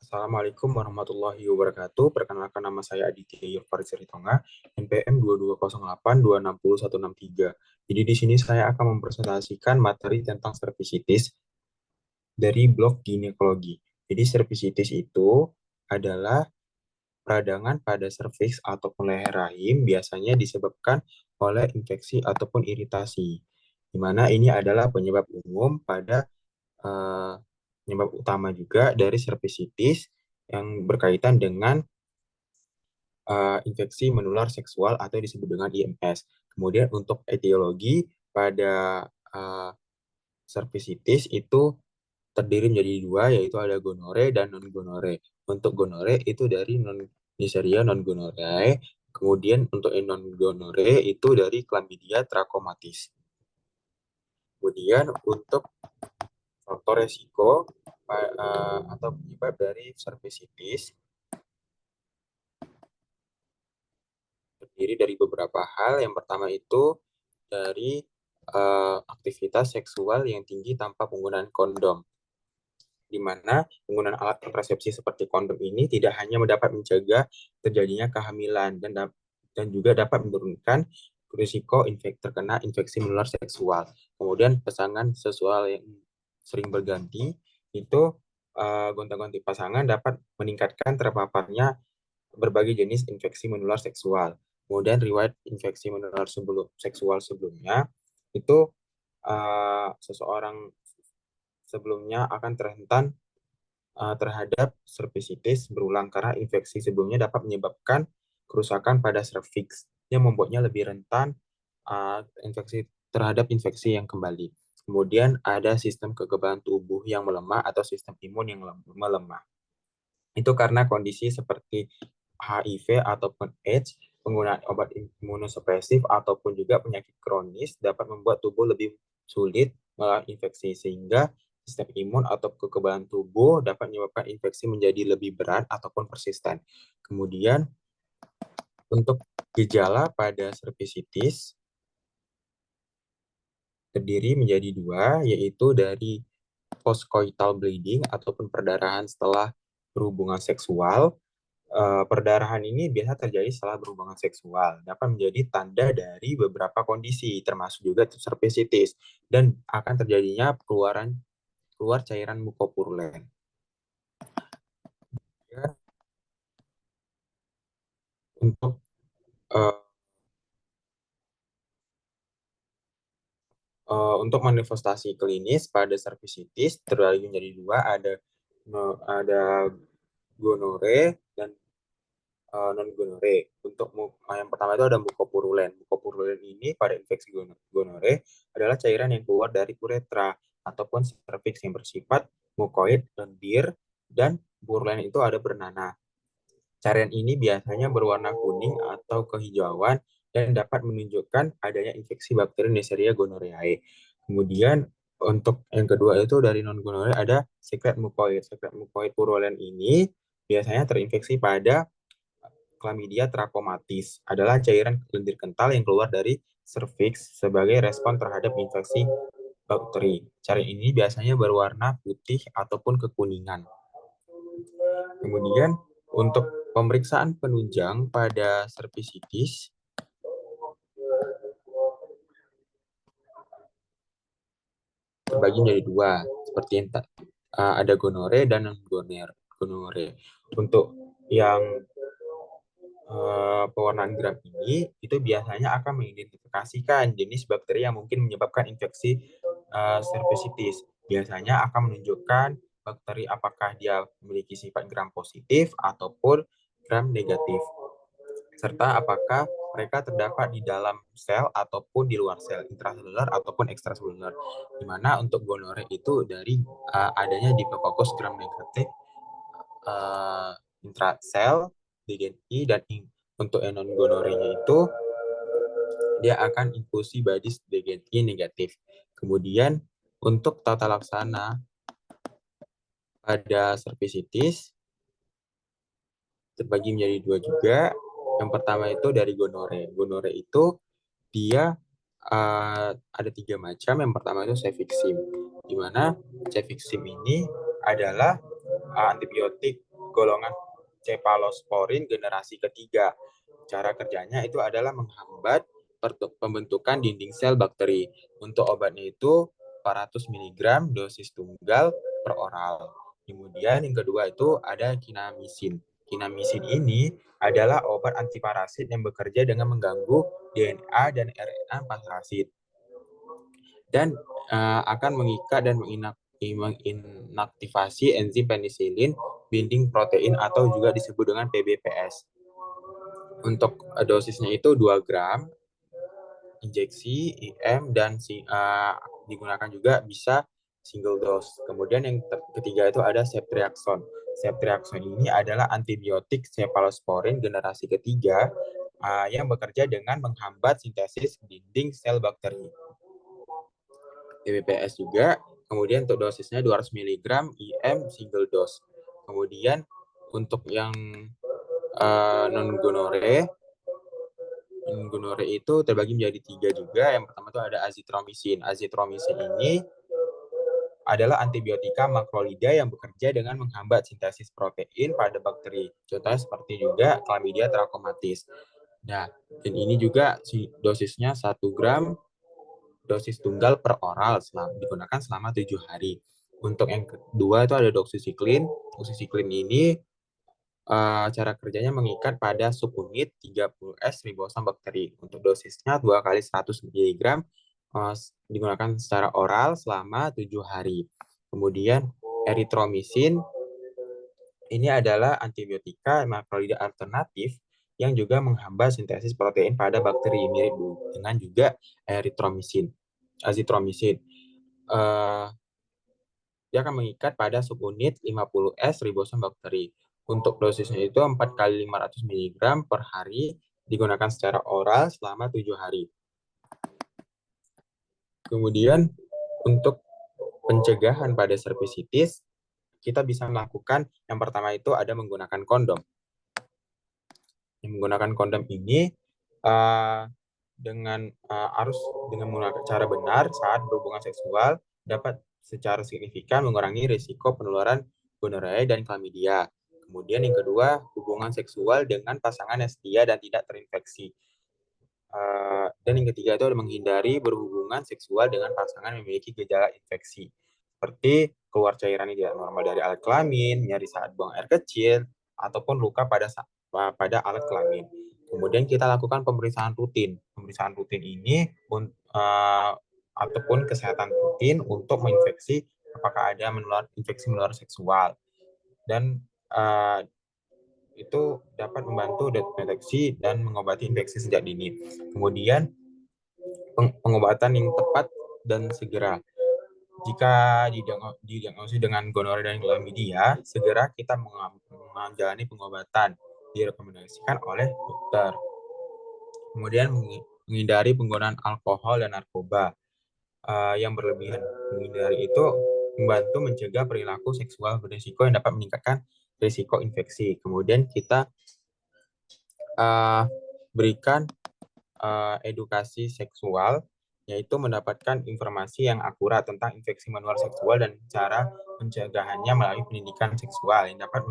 Assalamualaikum warahmatullahi wabarakatuh. Perkenalkan nama saya Aditya Yurfarid Seritonga, NPM 2208260163. Jadi di sini saya akan mempresentasikan materi tentang cervicitis dari blok ginekologi. Jadi cervicitis itu adalah peradangan pada serviks ataupun leher rahim biasanya disebabkan oleh infeksi ataupun iritasi, di mana ini adalah penyebab umum pada eh, penyebab utama juga dari cervicitis yang berkaitan dengan infeksi menular seksual atau disebut dengan IMS. Kemudian untuk etiologi pada cervicitis itu terdiri menjadi dua, yaitu ada gonore dan non-gonore. Untuk gonore itu dari Neisseria non-gonorrhoeae, kemudian untuk non-gonore itu dari Chlamydia trachomatis. Kemudian untuk faktor resiko atau penyebab dari cervicitis terdiri dari beberapa hal. Yang pertama itu dari aktivitas seksual yang tinggi tanpa penggunaan kondom, di mana penggunaan alat kontrasepsi seperti kondom ini tidak hanya dapat mencegah terjadinya kehamilan dan juga dapat menurunkan risiko terkena infeksi menular seksual. Kemudian pasangan seksual yang sering berganti itu gonta-ganti pasangan dapat meningkatkan terpaparnya berbagai jenis infeksi menular seksual. Kemudian riwayat infeksi menular seksual sebelumnya itu seseorang sebelumnya akan terhentan terhadap cervicitis berulang karena infeksi sebelumnya dapat menyebabkan kerusakan pada serviks yang membuatnya lebih rentan infeksi terhadap infeksi yang kembali. Kemudian ada sistem kekebalan tubuh yang melemah atau sistem imun yang melemah. Itu karena kondisi seperti HIV ataupun AIDS, penggunaan obat imunosupresif ataupun juga penyakit kronis dapat membuat tubuh lebih sulit melawan infeksi, sehingga sistem imun atau kekebalan tubuh dapat menyebabkan infeksi menjadi lebih berat ataupun persisten. Kemudian untuk gejala pada cervicitis terdiri menjadi dua, yaitu dari postcoital bleeding ataupun perdarahan setelah berhubungan seksual. Perdarahan ini biasa terjadi setelah berhubungan seksual, dapat menjadi tanda dari beberapa kondisi, termasuk juga cervicitis, dan akan terjadinya keluar cairan mukopurulen. Ya, untuk uh, untuk manifestasi klinis pada cervicitis terbagi menjadi dua, ada gonore dan non-gonore. Untuk yang pertama itu ada mukopurulen. Mukopurulen ini pada infeksi gonore adalah cairan yang keluar dari uretra ataupun serviks yang bersifat mukoid, lendir, dan purulen itu ada bernanah. Cairan ini biasanya berwarna kuning atau kehijauan dan dapat menunjukkan adanya infeksi bakteri Neisseria gonorrhoeae. Kemudian untuk yang kedua itu dari non-gonore ada sekret mukoid. Sekret mukoid purulen ini biasanya terinfeksi pada Chlamydia trachomatis, adalah cairan lendir kental yang keluar dari serviks sebagai respon terhadap infeksi bakteri. Cairan ini biasanya berwarna putih ataupun kekuningan. Kemudian untuk pemeriksaan penunjang pada cervicitis terbagi menjadi dua, seperti yang ada gonore dan non-gonore. Untuk yang pewarnaan gram ini itu biasanya akan mengidentifikasikan jenis bakteri yang mungkin menyebabkan infeksi cervicitis. Biasanya akan menunjukkan bakteri apakah dia memiliki sifat gram positif ataupun gram negatif, serta apakah mereka terdapat di dalam sel ataupun di luar sel, intraseluler ataupun ekstraseluler. Di mana untuk gonore itu dari adanya Diplococcus gram negatif intrasel, DGNI, dan untuk non gonorenya itu dia akan infusi badis DGNI negatif. Kemudian untuk tata laksana pada cervicitis terbagi menjadi dua juga. Yang pertama itu dari gonore. Gonore itu dia ada tiga macam. Yang pertama itu cefixim, di mana cefixim ini adalah antibiotik golongan cephalosporin generasi ketiga. Cara kerjanya itu adalah menghambat pembentukan dinding sel bakteri. Untuk obatnya itu 400 mg dosis tunggal per oral. Kemudian yang kedua itu ada kinamisin. Kinamisin ini adalah obat antiparasit yang bekerja dengan mengganggu DNA dan RNA parasit dan akan mengikat dan menginaktivasi enzim penisilin binding protein atau juga disebut dengan PBPS. Untuk dosisnya itu 2 gram injeksi IM dan digunakan juga bisa single dose. Kemudian yang ketiga itu ada ceftriaxone. Ceftriaxone ini adalah antibiotik cephalosporin generasi ketiga yang bekerja dengan menghambat sintesis dinding sel bakteri. PBPS juga, kemudian untuk dosisnya 200 mg IM single dose. Kemudian untuk yang non-gonore itu terbagi menjadi 3 juga. Yang pertama itu ada azitromisin. Azitromisin ini adalah antibiotika makrolida yang bekerja dengan menghambat sintesis protein pada bakteri. Contohnya seperti juga Chlamydia trachomatis. Nah, dan ini juga dosisnya 1 gram dosis tunggal per oral digunakan selama 7 hari. Untuk yang kedua itu ada doxycycline. Doxycycline ini cara kerjanya mengikat pada subunit 30S ribosom bakteri. Untuk dosisnya 2 kali 100 mg digunakan secara oral selama 7 hari. Kemudian erythromycin ini adalah antibiotika makrolida alternatif yang juga menghambat sintesis protein pada bakteri, mirip dengan juga erythromycin. Azitromisin. Dia akan mengikat pada subunit 50S ribosom bakteri. Untuk dosisnya itu 4 kali 500 mg per hari digunakan secara oral selama 7 hari. Kemudian untuk pencegahan pada cervicitis, kita bisa melakukan yang pertama itu ada menggunakan kondom. Yang menggunakan kondom ini dengan menggunakan cara benar saat berhubungan seksual dapat secara signifikan mengurangi risiko penularan gonorrea dan chlamydia. Kemudian yang kedua, hubungan seksual dengan pasangan yang setia dan tidak terinfeksi. Dan yang ketiga itu adalah menghindari berhubungan seksual dengan pasangan yang memiliki gejala infeksi, seperti keluar cairan yang tidak normal dari alat kelamin, nyeri saat buang air kecil, ataupun luka pada alat kelamin. Kemudian kita lakukan pemeriksaan rutin. Pemeriksaan rutin ini ataupun kesehatan rutin untuk menginfeksi apakah ada infeksi menular seksual. Dan itu dapat membantu deteksi dan mengobati infeksi sejak dini. Kemudian pengobatan yang tepat dan segera. Jika didiagnosis dengan gonorea dan chlamydia, segera kita menjalani pengobatan direkomendasikan oleh dokter. Kemudian menghindari penggunaan alkohol dan narkoba yang berlebihan. Menghindari itu membantu mencegah perilaku seksual berisiko yang dapat meningkatkan risiko infeksi. Kemudian kita berikan edukasi seksual, yaitu mendapatkan informasi yang akurat tentang infeksi menular seksual dan cara pencegahannya melalui pendidikan seksual yang dapat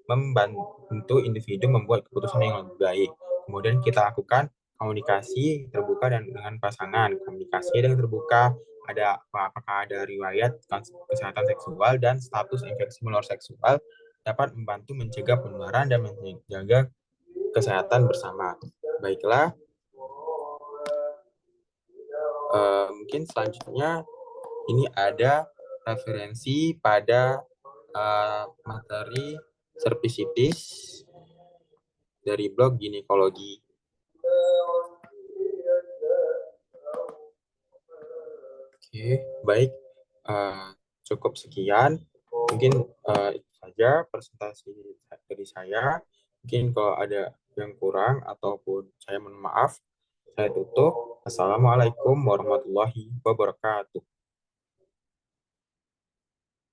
membantu individu membuat keputusan yang lebih baik. Kemudian kita lakukan komunikasi terbuka dengan pasangan. Komunikasi yang terbuka, apakah ada riwayat kesehatan seksual dan status infeksi menular seksual dapat membantu mencegah penularan dan menjaga kesehatan bersama. Baiklah, mungkin selanjutnya ini ada referensi pada materi cervicitis dari blog ginekologi. Oke, baik. Cukup sekian. Mungkin itu saja presentasi dari saya. Mungkin kalau ada yang kurang ataupun saya mohon maaf, saya tutup. Assalamualaikum warahmatullahi wabarakatuh.